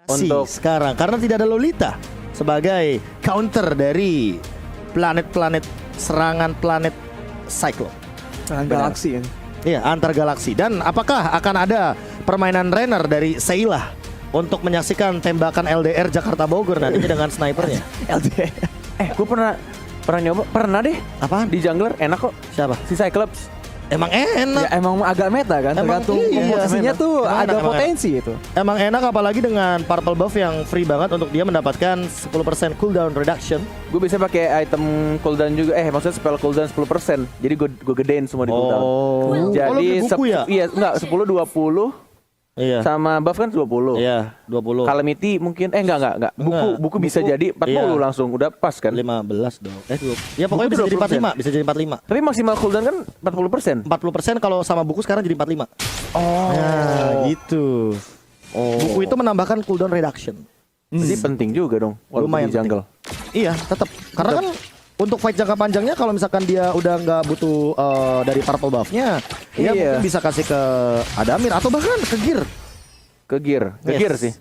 untuk sekarang karena tidak ada Lolita sebagai counter dari planet-planet serangan planet Cyclops. Serangan galaksi kan. Iya, antar galaksi. Dan apakah akan ada permainan runner dari Sheila untuk menyaksikan tembakan LDR Jakarta Bogor nantinya dengan snipernya? LDR. gue pernah nyoba, pernah deh. Apaan? Di jungler enak kok. Siapa? Si Cyclops. Emang enak. Ya emang agak meta kan, Emang tergantung iya. komposisinya tuh Emang ada enak, emang potensi itu. Emang enak apalagi dengan purple buff yang free banget untuk dia mendapatkan 10% cooldown reduction. Gue bisa pakai item cooldown juga. Maksudnya spell cooldown 10%. Jadi gue gedein semua di cooldown. Jadi lu beli buku ya? Iya, enggak 10 20 Iya. sama buff kan 20. Iya, 20. Calamity mungkin enggak. Buku bisa jadi 40 iya. langsung udah pas kan. 15 dong. 20. Ya pokoknya Buku bisa jadi 20%. 45, bisa jadi 45. Tapi maksimal cooldown kan 40%. 40% kalau sama buku sekarang jadi 45. Oh. Nah, gitu. Buku itu menambahkan cooldown reduction. Jadi penting juga dong walaupun Lumayan di jungle. Iya, tetap. Karena kan untuk fight jangka panjangnya kalau misalkan dia udah nggak butuh dari purple buff-nya, dia Iya. mungkin bisa kasih ke Adamir atau bahkan ke Gear. Ke gear Yes. sih.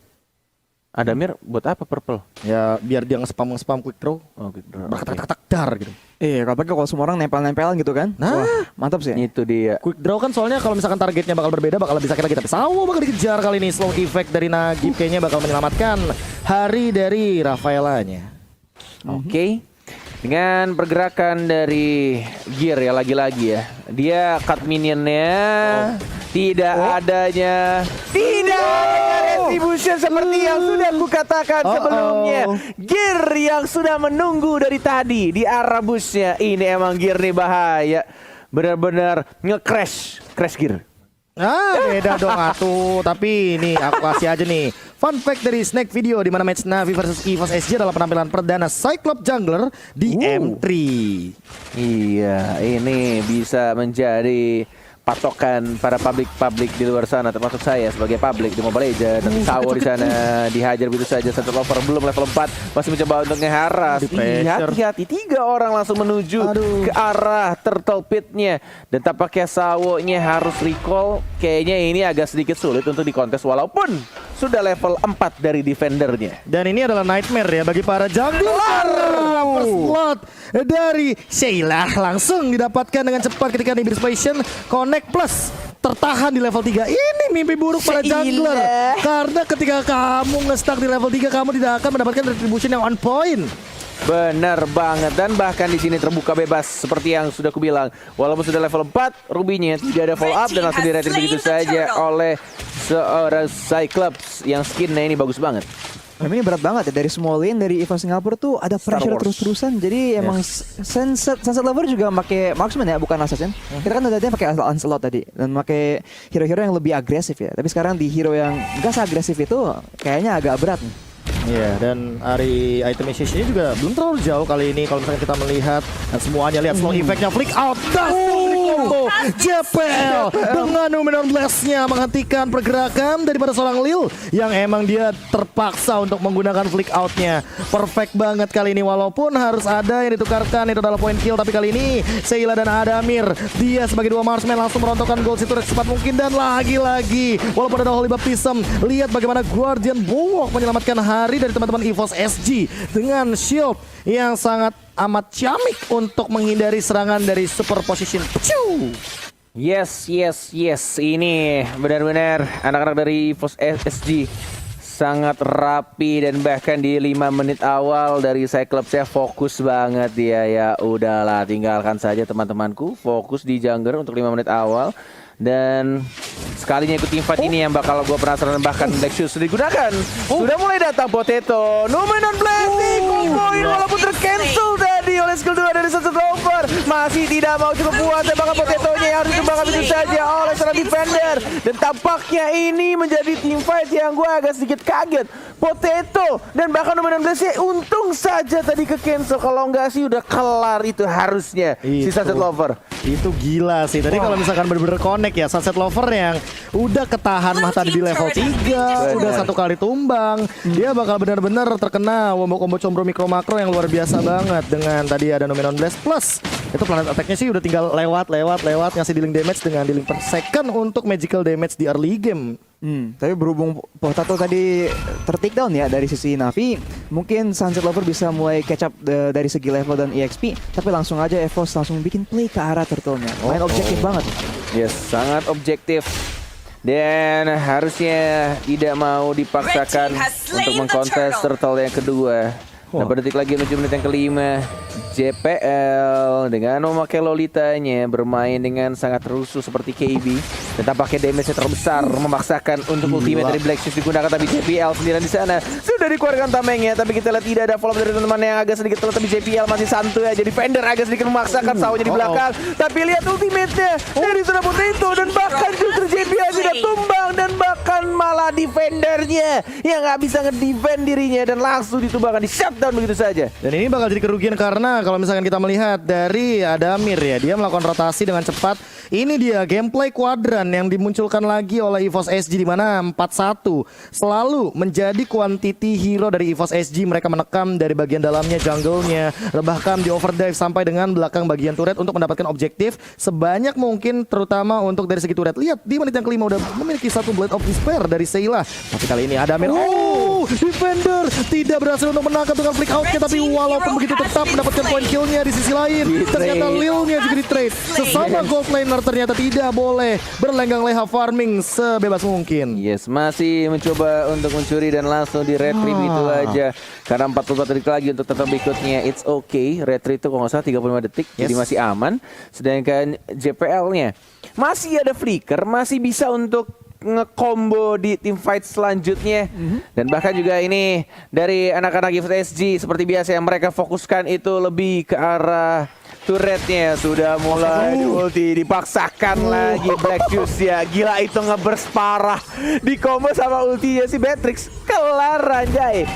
Adamir buat apa purple? Ya biar dia nge-spam quick draw. Oh, gitu. Berketak-tak dar gitu. Iya, apalagi kalau semua orang nempel-nempelan gitu kan. Nah. Wah, mantap sih. Itu dia. Quick draw kan soalnya kalau misalkan targetnya bakal berbeda bakal lebih sakit lagi. Tapi Sawo bakal dikejar kali ini. Slow effect dari Nagib kayaknya bakal menyelamatkan hari dari Rafaelanya. Oke. Dengan pergerakan dari Gear ya lagi-lagi ya. Dia cut minionnya tidak adanya retribution seperti yang sudah kukatakan sebelumnya. Gear yang sudah menunggu dari tadi di arah busnya. Ini emang Gear nih bahaya. Benar-benar nge-crash Gear. Beda dong atuh. Tapi ini aku kasih aja nih fun fact dari Snack Video di mana match Navi versus EVOS SG adalah penampilan perdana Cyclops Jungler di M3. Iya, ini bisa menjadi patokan para publik di luar sana, termasuk saya sebagai publik di Mobile Legends. Nanti Sawo di sana dihajar begitu saja. Satu lover belum level 4 masih mencoba untuk ngeharas. Hati-hati, 3 orang langsung menuju ke arah turtle pitnya dan tampaknya Sawonya harus recall. Kayaknya ini agak sedikit sulit untuk dikontes walaupun sudah level 4 dari defendernya. Dan ini adalah nightmare ya bagi para jungler. First blood dari Sheila langsung didapatkan dengan cepat ketika Nimbus Passion Connect Plus tertahan di level 3. Ini mimpi buruk para jungler. Karena ketika kamu nge-stuck di level 3 kamu tidak akan mendapatkan retribution yang on point. Benar banget, dan bahkan di sini terbuka bebas seperti yang sudah kubilang. Walaupun sudah level 4, Ruby-nya tidak ada follow up dan langsung diretin begitu saja oleh seorang Cyclops yang skinnya ini bagus banget. Memang ini berat banget ya, dari small lane, dari EVOS Singapura tuh ada pressure terus-terusan. Jadi emang Sunset Lover juga pakai marksman ya, bukan assassin. Kita kan udah pakai Lancelot tadi dan pakai hero-hero yang lebih agresif ya. Tapi sekarang di hero yang gak seagresif itu kayaknya agak berat nih. Iya, dan hari itemization juga belum terlalu jauh kali ini kalau misalnya kita melihat dan semuanya lihat slow effect-nya flick out dan JPL dengan Numenon Blast-nya menghentikan pergerakan daripada seorang Lil yang emang dia terpaksa untuk menggunakan flick out-nya. Perfect banget kali ini walaupun harus ada yang ditukarkan, itu adalah point kill, tapi kali ini Sheila dan Adamir dia sebagai 2 marksman langsung merontokkan gold situ secepat mungkin. Dan lagi-lagi walaupun ada Holy Baptism, lihat bagaimana Guardian Bulwark menyelamatkan hari dari teman-teman EVOS SG dengan shield yang sangat amat ciamik untuk menghindari serangan dari super position. Yes. Ini benar-benar anak-anak dari EVOS SG sangat rapi, dan bahkan di 5 menit awal dari Cyclops saya fokus banget dia. Ya udahlah, tinggalkan saja teman-temanku, fokus di jungler untuk 5 menit awal. Dan sekalinya ikut teamfight ini yang bakal gue penasaran, bahkan Black Shoes sudah digunakan. Sudah mulai datang Potato. Numenon Blast dikomboin walaupun tercancel tadi oleh skill 2 dari Sunset Lover. Masih tidak mau cukup puas, tembakan Potatonya yang harus dikembangkan begitu saja oleh seorang defender. Dan tampaknya ini menjadi teamfight yang gue agak sedikit kaget. Potato dan bahkan Numenon Blast untung saja tadi ke cancel. Kalau enggak sih udah kelar itu harusnya si Sunset Lover. Itu gila sih. Tadi kalau misalkan bener-bener connect ya, Sunset Lover yang udah ketahan mah tadi di level 3, udah 1 kali tumbang. Dia bakal benar-benar terkena combo combro mikro makro yang luar biasa banget. Dengan tadi ada Numenon Blast plus itu planet attack-nya sih udah tinggal lewat ngasih dealing damage dengan dealing per second untuk magical damage di early game. Tapi berhubung Potato tadi ter-take down ya dari sisi Navi, mungkin Sunset Lover bisa mulai catch up dari segi level dan EXP, tapi langsung aja EVOS langsung bikin play ke arah Turtle-nya. Main objektif banget. Yes, sangat objektif. Dan harusnya tidak mau dipaksakan untuk mengkontes turtle yang kedua. Nah, berdetik lagi menuju menit yang kelima, JPL dengan memakai Lolitanya bermain dengan sangat rusuh seperti KB dan tampaknya damage-nya terbesar memaksakan untuk ultimate dari Black Shoes digunakan, tapi JPL sendirian di sana sudah dikeluarkan tamengnya, tapi kita lihat tidak ada follow dari teman-teman yang agak sedikit telat, tapi JPL masih santuy aja. Defender agak sedikit memaksakan sawahnya di belakang, tapi lihat ultimate-nya dari sana Potato dan bahkan justru JPL tidak tumbang dan bahkan malah defendernya yang nggak bisa ngedefend dirinya dan langsung ditumbangkan, di shutdown begitu saja. Dan ini bakal jadi kerugian karena kalau misalkan kita melihat dari Adamir ya, dia melakukan rotasi dengan cepat. Ini dia gameplay kuadran yang dimunculkan lagi oleh EVOS SG di mana 4-1 selalu menjadi quantity hero dari EVOS SG. Mereka menekam dari bagian dalamnya, jungle-nya, bahkan di overdrive sampai dengan belakang bagian turret untuk mendapatkan objektif sebanyak mungkin, terutama untuk dari segi turret. Lihat di menit yang kelima udah memiliki satu Blade of Despair dari Seila. Tapi kali ini Adamir, Defender tidak berhasil untuk menangkap dengan flick out-nya, tapi walaupun begitu tetap mendapatkan point kill-nya di sisi lain. Ternyata Lil-nya juga di-trade. Sesama gold laner ternyata tidak boleh berlenggang leha farming sebebas mungkin. Yes, masih mencoba untuk mencuri dan langsung di retrieve itu aja. Karena 44 detik lagi untuk tetap berikutnya. It's okay, retrieve itu kalau nggak salah 35 detik, jadi masih aman. Sedangkan JPL-nya masih ada flicker, masih bisa untuk nge-combo di team fight selanjutnya. Dan bahkan juga ini dari anak-anak EVOS SG seperti biasa yang mereka fokuskan itu lebih ke arah turretnya. Sudah mulai di ulti, dipaksakan lagi Black Shoes ya. Gila itu nge-burst parah, di combo sama ultinya si Beatrix. Kelar anjay,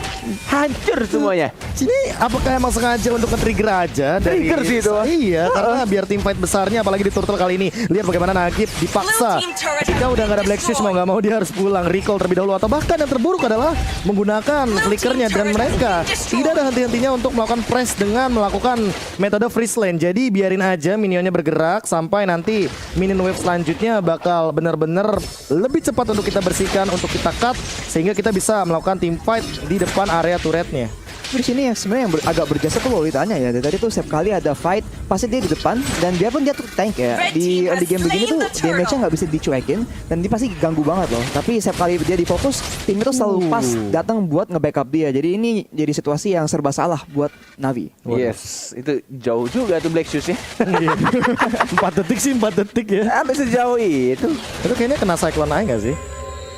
hancur semuanya. Ini apakah emang sengaja untuk nge-trigger aja dari Trigger sih itu. Iya, karena biar tim fight besarnya, apalagi di Turtle kali ini. Lihat bagaimana Nagib dipaksa. Jika udah gak ada Black Shoes, mau gak mau dia harus pulang, recall terlebih dahulu. Atau bahkan yang terburuk adalah menggunakan flickernya, dan mereka tidak ada henti-hentinya untuk melakukan press dengan melakukan metode freeze lane. Jadi biarin aja minionnya bergerak sampai nanti minion wave selanjutnya bakal benar-benar lebih cepat untuk kita bersihkan, untuk kita cut, sehingga kita bisa melakukan team fight di depan area turretnya. Di sini yang sebenarnya yang agak berjasa tuh Lolitanya ya. Dari tadi tuh setiap kali ada fight pasti dia di depan, dan dia pun dia tuh tank ya. Di early game begini tuh damage-nya nggak bisa dicuekin dan dia pasti ganggu banget loh. Tapi setiap kali dia di fokus, tim itu selalu pas datang buat nge-backup dia. Jadi ini jadi situasi yang serba salah buat Navi. Yes, itu jauh juga tuh Black Shoes ya. 4 detik sih, 4 detik ya. Sampai sejauh itu. Itu kayaknya kena Cyclone Eye gak sih?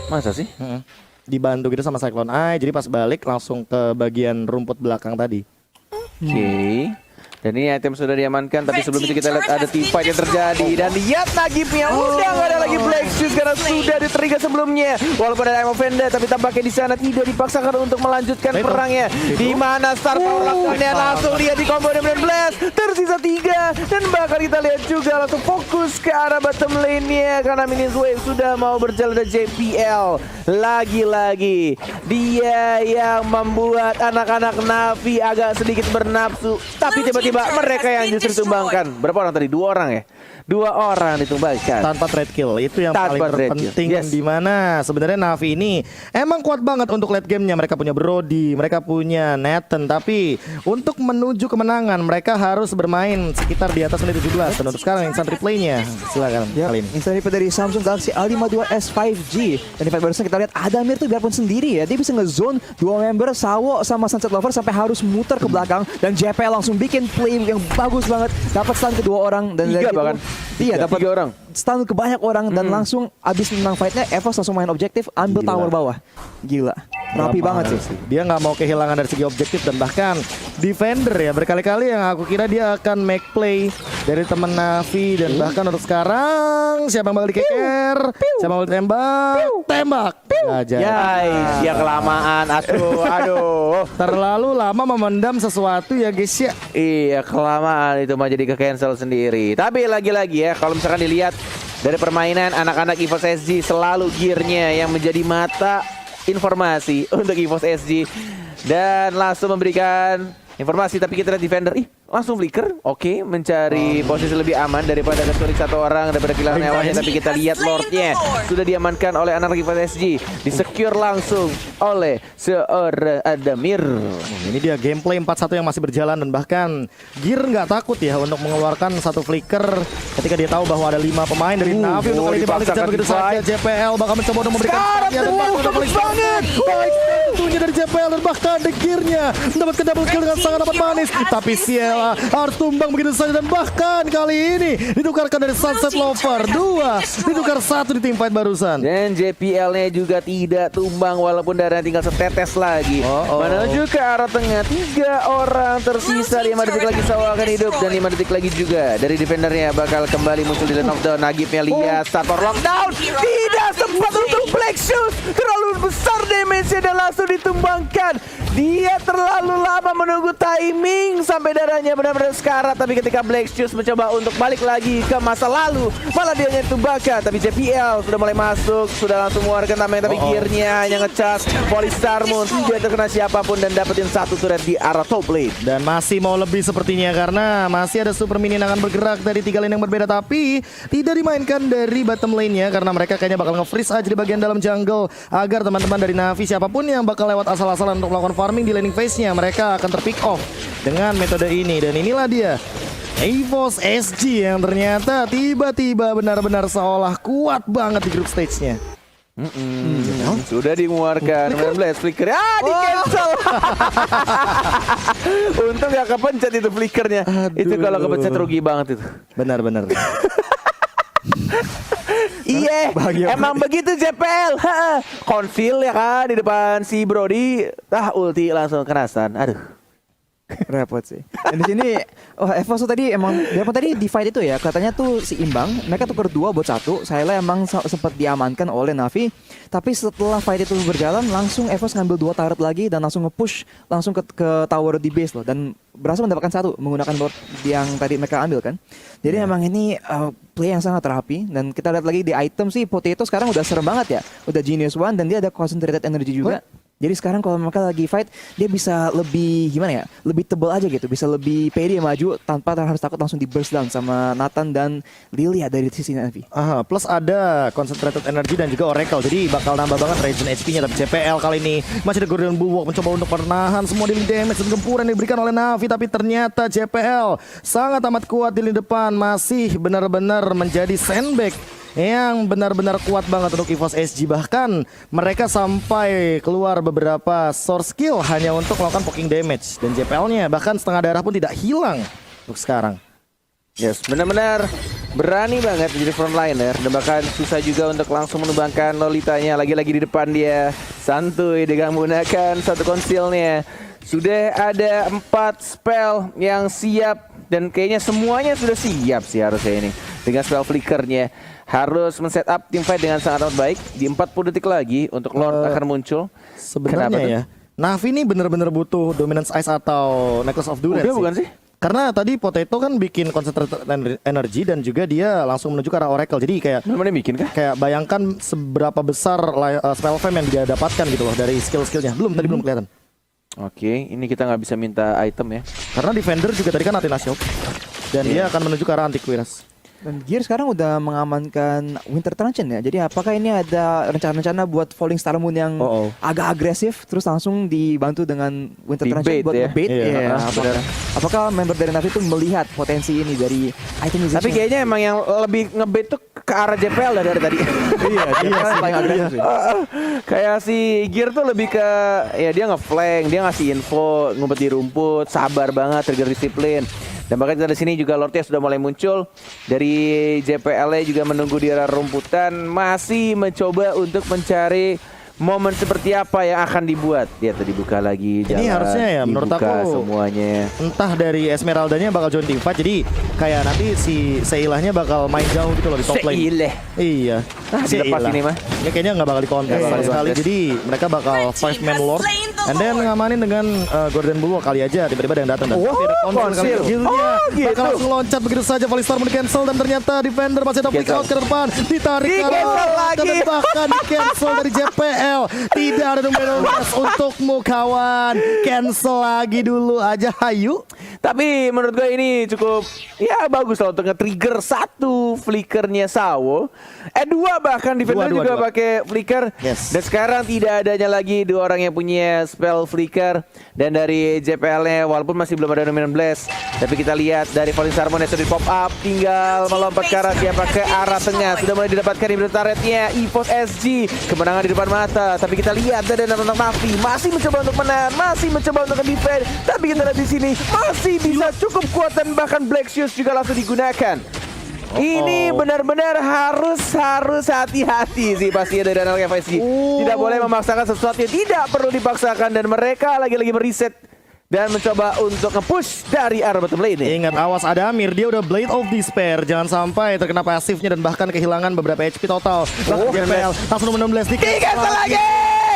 Masa sih? Dibantu gitu sama Cyclone Eye, jadi pas balik langsung ke bagian rumput belakang tadi. Oke. Dan ini item sudah diamankan, tapi sebelum itu kita lihat ada team fight yang terjadi. Dan lihat Nagibnya udah gak ada lagi Black Shoes karena sudah di-trigger sebelumnya. Walaupun ada Emo Fender, tapi tampaknya di sana tidak dipaksakan untuk melanjutkan perangnya. Di mana Star Power lakukannya langsung lihat di combo dengan Blast. Tersisa 3, dan bahkan kita lihat juga langsung fokus ke arah bottom lane-nya karena minion wave sudah mau berjalan dari JPL. Lagi-lagi dia yang membuat anak-anak Navi agak sedikit bernafsu, tapi tiba-tiba mereka yang justru ditumbangkan. Berapa orang tadi? 2 orang ya? 2 orang ditumbangkan Tanpa trade kill, itu yang Tanpa paling trade terpenting. kill. Yes. Di mana sebenarnya Navi ini emang kuat banget untuk late game-nya. Mereka punya Brody, mereka punya Nathan, tapi untuk menuju kemenangan mereka harus bermain sekitar di atas menit 17. Dan untuk sekarang instant replay-nya silakan kali ini. Instant replay dari Samsung Galaxy A52s 5G. Dan di fight barusan kita lihat Adamir tuh biarpun sendiri ya, dia bisa nge-zone 2 member Sawo sama Sunset Lover sampai harus muter ke belakang, dan JPL langsung bikin play yang bagus banget, dapat stun ke 2 orang dan 3 bahkan. Iya, dapat 3 orang. stun ke banyak orang, dan langsung abis menang fightnya EVOS langsung main objektif, ambil tower bawah. Gila, rapi banget sih. Dia nggak mau kehilangan dari segi objektif, dan bahkan defender ya, berkali-kali yang aku kira dia akan make play dari temen Navi. Dan bahkan untuk sekarang siapa yang bakal dikeker, siapa yang bakal tembak aja. Ya kelamaan, aduh. Terlalu lama memendam sesuatu ya guys ya. Iya, kelamaan itu mah jadi ke-cancel sendiri. Tapi lagi-lagi ya, kalau misalkan dilihat dari permainan anak-anak EVOS SG, selalu gearnya yang menjadi mata informasi untuk EVOS SG. Dan langsung memberikan informasi, tapi kita lihat defender. Langsung flicker. Oke, mencari posisi lebih aman daripada kecuali satu orang daripada kehilangan nyawanya. Tapi kita lihat Lordnya sudah diamankan oleh anak Rivals SG. Disecure langsung oleh seorang Adamir. Ini dia gameplay 4-1 yang masih berjalan dan bahkan Gear nggak takut ya untuk mengeluarkan satu flicker ketika dia tahu bahwa ada 5 pemain dari Navi untuk kali ini balik kejar begitu saja. JPL bakal mencoba untuk memberikan dan bagus banget. Baik tentunya dari JPL dan bahkan The Gear-nya mendapatkan double kill dengan sangat amat manis. Tapi Ciela harus tumbang begitu saja dan bahkan kali ini ditukarkan dari Sunset Lover 2 ditukar 1 di teamfight barusan. Dan JPL-nya juga tidak tumbang walaupun darahnya tinggal setetes lagi. Menuju ke arah tengah, 3 orang tersisa. 5 detik lagi Sawa akan hidup dan 5 detik lagi juga dari defendernya bakal kembali muncul di knockdown. Nagibnya lihat Sator lockdown, tidak sempat untuk Black Shoes, terlalu besar damage-nya dan langsung ditumbangkan. Dia terlalu lama menunggu timing sampai darahnya benar-benar sekarat. Tapi ketika Black Shoes mencoba untuk balik lagi ke masa lalu, malah dia yang ditumbangkan. Tapi JPL sudah mulai masuk, sudah langsung mengeluarkan tameng. Tapi gearnya hanya ngecas. Polystar Moon tidak terkena siapapun dan dapetin satu turret di arah top lane. Dan masih mau lebih sepertinya karena masih ada super minion yang akan bergerak dari 3 lane yang berbeda. Tapi tidak dimainkan dari bottom lane-nya karena mereka kayaknya bakal nge-freeze aja di bagian dalam jungle. Agar teman-teman dari Navi siapapun yang bakal lewat asal-asalan untuk melakukan farming di laning phase-nya, mereka akan terpick off dengan metode ini. Dan inilah dia EVOS SG yang ternyata tiba-tiba benar-benar seolah kuat banget di group stage-nya. Sudah mengeluarkan 19 flicker. Di cancel. Untung gak kepencet itu flickernya. Itu kalau kepencet rugi banget itu. Benar-benar. Iya, emang begitu JPL. Konfil ya kan di depan si Brody. Ulti langsung kerasan. Aduh. Repot sih. Dan di sini EVOS tadi emang tadi di fight itu ya katanya tuh seimbang. Mereka tuker 2 buat 1. Sayla emang sempat diamankan oleh Navi. Tapi setelah fight itu berjalan langsung EVOS ngambil 2 turret lagi dan langsung nge-push langsung ke tower di base loh, dan berhasil mendapatkan 1 menggunakan board yang tadi mereka ambil kan. Jadi emang ini play yang sangat rapi. Dan kita lihat lagi di item sih, Potato sekarang udah serem banget ya. Udah Genius One dan dia ada concentrated energy juga. Jadi sekarang kalau mereka lagi fight, dia bisa lebih gimana ya, lebih tebal aja gitu, bisa lebih pede maju tanpa harus takut langsung di burst down sama Nathan dan Lilia dari sisi Navi. Plus ada concentrated energy dan juga Oracle, jadi bakal nambah banget regen HP-nya. Tapi CPL kali ini masih ada Gordian Bulwark mencoba untuk menahan semua dealing damage dan gempuran yang diberikan oleh Navi. Tapi ternyata CPL sangat amat kuat di lini depan, masih benar-benar menjadi sandbag yang benar-benar kuat banget untuk EVOS SG. Bahkan mereka sampai keluar beberapa source skill hanya untuk melakukan poking damage. Dan JPL-nya bahkan setengah darah pun tidak hilang untuk sekarang. Yes, benar-benar berani banget jadi frontliner. Dan bahkan susah juga untuk langsung menumbangkan Lolitanya. Lagi-lagi di depan dia santuy dengan menggunakan satu konsilnya. Sudah ada 4 spell yang siap. Dan kayaknya semuanya sudah siap sih harusnya ini. Dengan spell flickernya harus men-setup teamfight dengan sangat amat baik. Di 40 detik lagi untuk Lord akan muncul. Sebenarnya ya, Navi ini benar-benar butuh Dominance Ice atau Necklace of Durance. Udah bukan sih? Karena tadi Potato kan bikin concentrated energy dan juga dia langsung menuju ke arah Oracle. Jadi kayak benar-benar bikin kah? Kayak bayangkan seberapa besar spell fam yang dia dapatkan gitu loh dari skill-skillnya. Tadi belum kelihatan. Oke, ini kita nggak bisa minta item ya. Karena defender juga tadi kan Athena Shield. Dan dia akan menuju ke arah Antiquitas. Dan Gear sekarang udah mengamankan Winter Truncheon ya. Jadi apakah ini ada rencana-rencana buat Falling Star Moon yang agak agresif terus langsung dibantu dengan Winter Truncheon buat ngebait ya? Apakah member dari Navi itu melihat potensi ini dari item musician? Tapi kayaknya emang yang lebih ngebait tuh ke arah JPL dari tadi. Iya, paling agresif sih. Kayak si Gear tuh lebih ke ya dia nge-flank, dia ngasih info, ngumpet di rumput, sabar banget, trigger disiplin. Dan bahkan kita di sini juga Lordnya sudah mulai muncul. Dari JPL juga menunggu di arah rumputan, masih mencoba untuk mencari momen seperti apa yang akan dibuat. Dia tadi buka lagi jalan. Ini harusnya ya menurut aku semuanya. Entah dari Esmeraldanya bakal join teamfight, jadi kayak nanti si Seilahnya bakal main jauh gitu loh di top lane. Seilah. Iya. Dilepas ini mah. Ini kayaknya nggak bakal dikontes sama sekali. Jadi mereka bakal 5-man Lord And then ngamanin dengan Gordon Bulwark kali aja tiba-tiba ada yang datang dan Wow, tapi ada konsil konsil. kali ini. Oh, gitu. Bakal langsung loncat begitu saja. Valistar mau di-cancel dan ternyata defender masih ada flick out ke depan. Ditarik ke Di-cancel arah lagi. dan bahkan di-cancel dari JPL. Tidak ada Dominant Blast untukmu kawan. Cancel lagi dulu aja Hayu. Tapi menurut gue ini cukup ya bagus lah untuk nge-trigger satu flickernya Sawo. Dua bahkan defender Dua. juga pakai flicker. Yes. Dan sekarang tidak adanya lagi dua orang yang punya spell flicker. Dan dari JPL-nya walaupun masih belum ada Dominant Blast, tapi kita lihat dari Falling Sarmon yang sudah di pop up, tinggal melompat ke arah siapa ke arah tengah. Sudah mulai didapatkan di turretnya EVOS SG. Kemenangan di depan mata. Tapi kita lihat dari tentang Navi masih mencoba untuk menahan, masih mencoba untuk defend. Tapi kita lihat di sini masih bisa cukup kuat dan bahkan Black Shoes juga langsung digunakan. Ini benar-benar harus hati-hati sih pastinya dari anak FSG. Tidak boleh memaksakan sesuatu yang tidak perlu dipaksakan dan mereka lagi-lagi meriset dan mencoba untuk nge-push dari arah bottom lane ini. Ingat awas ada Amir, dia udah Blade of Despair. Jangan sampai terkena pasifnya dan bahkan kehilangan beberapa HP total. JPL langsung Dominant Blast Di-cancel lagi!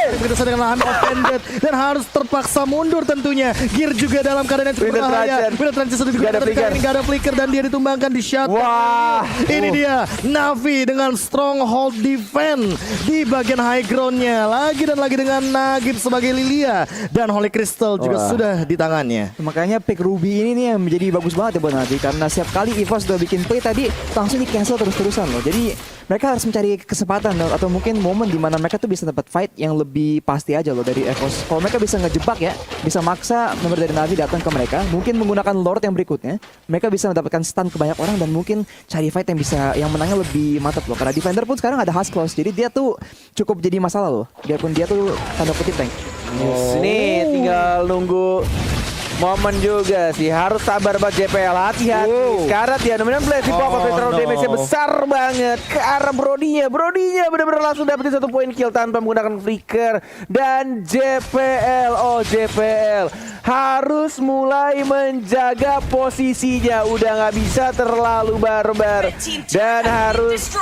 Begitu saja dengan lahan offended dan harus terpaksa mundur tentunya. Gear juga dalam keadaan yang cukup Winter berbahaya. Trajan. Winter Trajan sudah Gak ada flicker. Gak ada flicker dan dia ditumbangkan di shot. Wah. Ini dia Navi dengan stronghold defense di bagian high groundnya. Lagi dan lagi dengan Nagib sebagai Lilia dan Holy Crystal juga sudah di tangannya. Makanya pick Ruby ini nih yang menjadi bagus banget ya buat Navi, karena setiap kali EVOS udah bikin play tadi langsung di cancel terus-terusan loh. Jadi mereka harus mencari kesempatan atau mungkin momen di mana mereka tuh bisa dapat fight yang lebih pasti aja loh dari EVOS. Kalau mereka bisa ngejebak ya, bisa maksa member dari Navi datang ke mereka, mungkin menggunakan Lord yang berikutnya, mereka bisa mendapatkan stun ke banyak orang dan mungkin cari fight yang menangnya lebih mantap loh. Karena defender pun sekarang ada Husk Claws, jadi dia tuh cukup jadi masalah loh. Biarpun dia tuh tanda kutip tank. Ini tinggal nunggu momen juga sih, harus sabar buat JPL, hati-hati. Sekarang dia Dominant Blast di pop-up terlalu damage-nya besar banget ke arah Brodinya benar-benar langsung dapetin 1 poin kill tanpa menggunakan flicker. Dan JPL harus mulai menjaga posisinya, udah nggak bisa terlalu barbar dan harus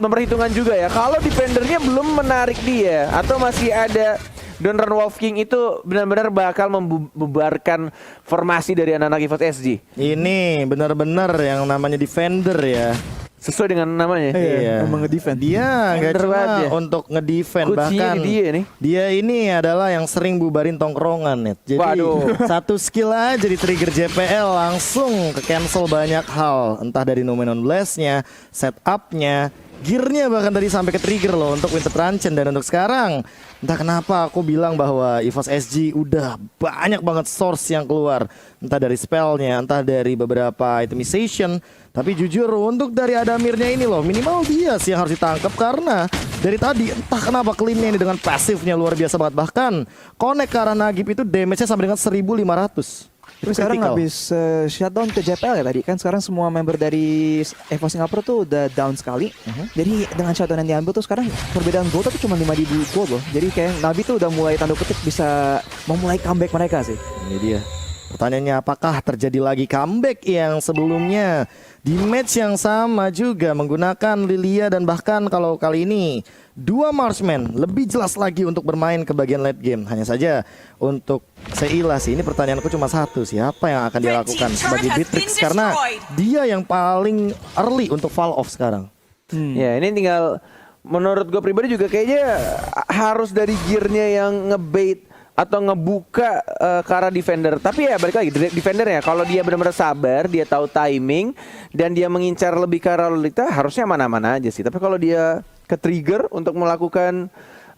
memperhitungkan juga ya kalau defendernya belum menarik dia atau masih ada Donran Wolf King itu benar-benar bakal membubarkan formasi dari anak-anak EVOS SG. Ini benar-benar yang namanya defender ya. Sesuai dengan namanya. Iya. Memang ngedefend. Dia nggak Bener cuma banget ya. untuk ngedefend, Kuncinya bahkan di dia nih. dia ini adalah yang sering bubarin tongkrongan net. Jadi Waduh. satu skill aja di trigger JPL langsung ke cancel banyak hal. Entah dari Dominant Blast-nya, setupnya, gearnya bahkan tadi sampai ke trigger loh untuk Winter Trajan. Dan untuk sekarang entah kenapa aku bilang bahwa EVOS SG udah banyak banget source yang keluar. Entah dari spellnya, entah dari beberapa itemization. Tapi jujur untuk dari Adamirnya ini loh, minimal dia sih yang harus ditangkap. Karena dari tadi entah kenapa clean-nya ini dengan pasifnya luar biasa banget. Bahkan connect ke arah Nagib itu damage-nya sampai dengan 1500. Tapi sekarang Critical. habis shutdown ke JPL ya tadi kan, sekarang semua member dari EVOS Singapura tuh udah down sekali. Jadi dengan shutdown yang diambil tuh sekarang perbedaan gold tuh cuma 5.000 gold loh. Jadi kayak Navi tuh udah mulai tanda kutip bisa memulai comeback mereka sih. Ini dia. Pertanyaannya, apakah terjadi lagi comeback yang sebelumnya di match yang sama juga menggunakan Lilia dan bahkan kalau kali ini 2 marksman lebih jelas lagi untuk bermain ke bagian late game. Hanya saja untuk Seila sih, ini pertanyaanku cuma satu, siapa yang akan dia lakukan sebagai Beatrix karena dia yang paling early untuk fall off sekarang. Ya ini tinggal menurut gue pribadi juga kayaknya harus dari gearnya yang ngebait atau ngebuka ke arah defender. Tapi ya balik lagi defender ya, kalau dia benar-benar sabar, dia tahu timing dan dia mengincar lebih ke arah Lolita, harusnya mana-mana aja sih. Tapi kalau dia ke trigger untuk melakukan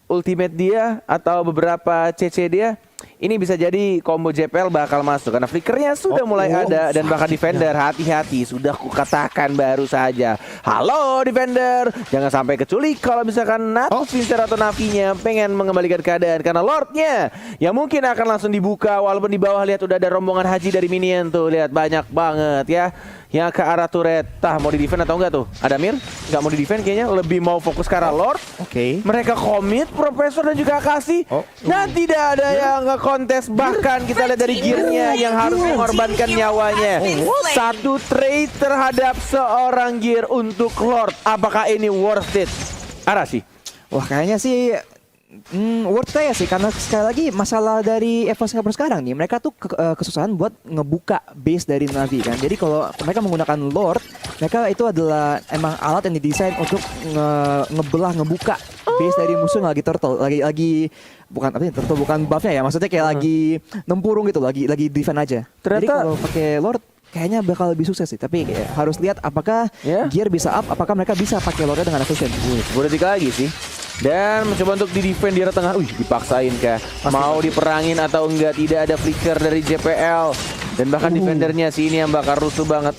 ultimate dia atau beberapa CC dia, ini bisa jadi combo JPL bakal masuk karena flickernya sudah mulai ada dan bahkan defender hati-hati, sudah kukatakan baru saja. Halo defender, jangan sampai keculik kalau misalkan Natus Finster atau Navinya pengen mengembalikan keadaan karena Lordnya yang mungkin akan langsung dibuka walaupun di bawah lihat udah ada rombongan haji dari minion tuh, lihat banyak banget ya. Yang ke arah turret, tah mau di defend atau enggak tuh? Adamir nggak mau di defend kayaknya, lebih mau fokus ke arah Lord. Oke. Mereka komit Profesor dan juga Akashi. Dan tidak ada yang nge-kontes. Bahkan kita lihat dari gearnya yang harus mengorbankan nyawanya. Satu trade terhadap seorang gear untuk Lord. Apakah ini worth it? Arashi. Wah kayaknya sih Worth it ya sih, karena sekali lagi masalah dari EVOS Singapura sekarang nih, mereka tuh kesusahan buat ngebuka base dari Navi kan. Jadi kalau mereka menggunakan Lord, mereka itu adalah emang alat yang didesain untuk ngebuka base dari musuh yang lagi turtle, lagi bukan apa ya, turtle bukan buffnya ya, maksudnya kayak lagi nempurung gitu, lagi defend aja. Jadi kalau pakai Lord kayaknya bakal lebih sukses sih, tapi kayak harus lihat apakah gear bisa up, apakah mereka bisa pakai Lordnya dengan efisien. Boleh lagi sih. Dan mencoba untuk di-defend di arah tengah. Dipaksain kah? Mau diperangin atau enggak? Tidak ada flicker dari JPL. Dan bahkan defendernya sih ini yang bakal rusuh banget.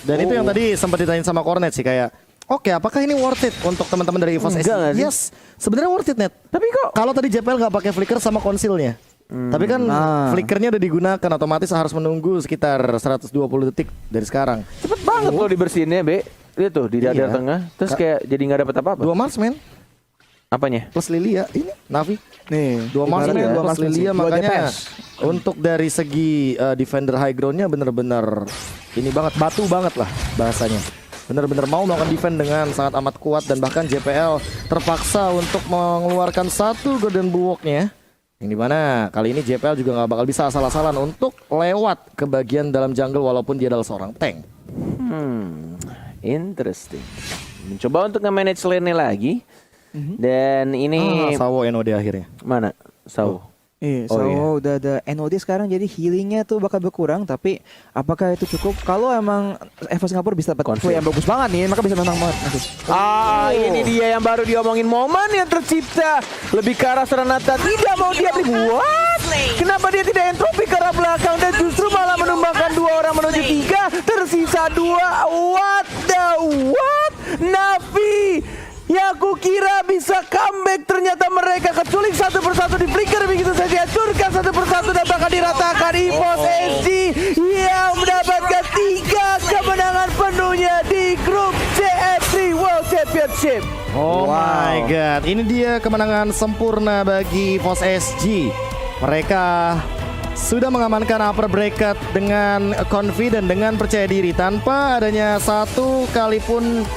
Dan itu yang tadi sempat ditanyain sama Cornet sih, kayak oke, apakah ini worth it untuk teman-teman dari EVOS SG? Yes, sebenarnya worth it, Net. Tapi kok kalau tadi JPL nggak pakai flicker sama konsilnya. Tapi kan flickernya udah digunakan, otomatis harus menunggu sekitar 120 detik dari sekarang. cepet banget loh dibersihinnya, Be. Lihat tuh di dada tengah. Terus kayak jadi nggak dapet apa-apa. 2 marksman Apanya? plus Lilia, ini Navi. Nih, 2 marksman plus Lilia, makanya DPS. untuk dari segi defender high groundnya bener-bener ini banget, batu banget lah bahasanya. Bener-bener mau melakukan defend dengan sangat amat kuat, dan bahkan JPL terpaksa untuk mengeluarkan satu Golden Buwok-nya. Yang dimana kali ini JPL juga nggak bakal bisa asal-asalan untuk lewat ke bagian dalam jungle walaupun dia adalah seorang tank. Interesting. Mencoba untuk nge-manage lane-nya lagi. Dan ini Sawo NOD akhirnya. mana? Sawo. Iya, so udah ada NOD sekarang, jadi healingnya tuh bakal berkurang. Tapi apakah itu cukup? Kalau emang EVOS Singapura bisa dapat info yang bagus banget nih, maka bisa menang banget nanti. Ini dia yang baru diomongin, momen yang tercipta. Lebih ke arah Serenata, tidak mau dia beli. What? Kenapa dia tidak entropi ke arah belakang dan justru malah menumbangkan 2 orang menuju 3, tersisa 2. What the what? Navi yang aku kira bisa comeback, ternyata mereka keculik satu persatu di flicker, begitu saja hancurkan satu persatu dan bahkan diratakan. EVOS SG yang mendapatkan 3 kemenangan penuhnya di grup CF3 World Championship. Oh my god, ini dia kemenangan sempurna bagi EVOS SG. Mereka sudah mengamankan upper bracket dengan confident, dengan percaya diri, tanpa adanya satu kali pun